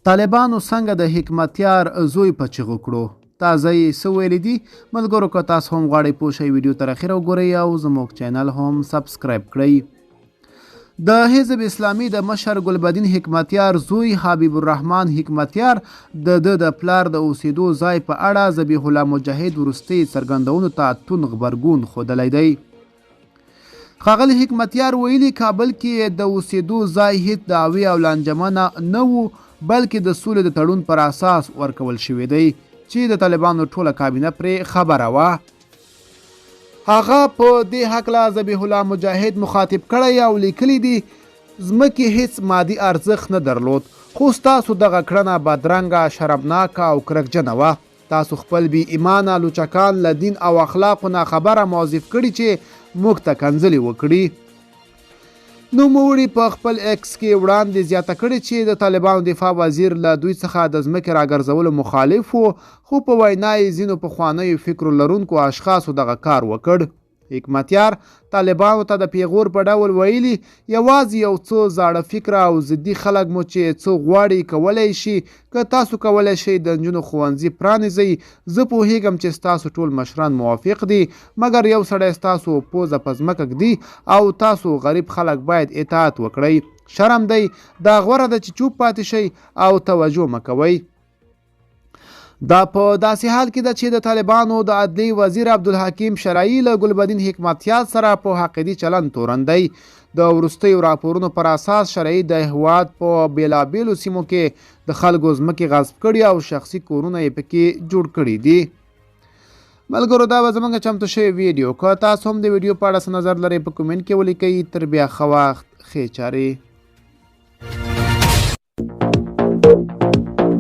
طالبانو څنګه د حکمتیار زوی په چغو کړو؟ تازه یې څه ویلي دي؟ ملګرو که تاسو هم غواړئ پوه شئ ویډیو تر اخره وګورئ او زموږ چینل هم سبسکرایب کړئ. د حزب اسلامي د مشر ګلبدین حکمتیار زوی حبیب الرحمن حکمتیار د پلار د اوسېدو ځای په اړه ذبیح الله مجاهد وروستي څرګندونو ته توند غبرګون ښودلی دی. ښاغلي حکمتیار ویلي کابل کې د اوسېدو ځای هیڅ دعوې او لانجمنه نه وو، بلکې د سولې د تړون پر اساس ورکول شوی دی چې د طالبانو ټوله کابینه پرې خبره وه. هغه په دې هکله ذبیح الله مجاهد مخاطب کړی او لیکلی دي ځمکې هیڅ مادي ارزښت نه درلود، خو ستاسو دغه کړنه بدرنګه، شرمناکه او کرکجنه وه. تاسو خپل بې ایمانه لوچکان له دین او اخلاقو نه خبره موظف کړي چې موږ ته کنځلې وکړي. نوموړي په خپل ایکس کې وړاندې زیاته کړې چې د طالبانو دفاع وزیر له دوی څخه د ځمکې راګرځولو مخالف و، خو په وینا یې ځینو پخوانیو فکر لرونکو اشخاصو دغه کار وکړ. حکمتیار طالبانو ته د پیغور په ډول ویلي یوازې یو څو زاړه فکره او ضدي خلک مو چې څه غواړي کولی شي. که تاسو کولی شئ د نجونو ښوونځي پرانیزئ، زه پوهیږم چې ستاسو ټول مشران موافق دي، مګر یو سړی ستاسو پوزه په ځمکه ږدي او تاسو غریب خلک باید اطاعت وکړئ. شرم دی، دا غوره ده چې چوپ پاتې شئ او توجه مه کوئ. دا په داسې حال کې ده چې د طالبانو د عدلیې وزیر عبدالحکیم شرعي له ګلبدین حکمتیار سره په حقیقي چلند تورن دی. د وروستیو راپورونو پر اساس شرعي د هېواد په بېلابېلو سیمو کې د خلکو ځمکې غصب کړي او شخصي کورونه یې پکې جوړ کړي دي. ملګرو دا به زموږ چمتو شوی ویډیو. که تاسو هم د ویډیو په اړه څه نظر لرئ په کومنټ کې ولیکئ. تر بیا ښه وخت، ښې چارې.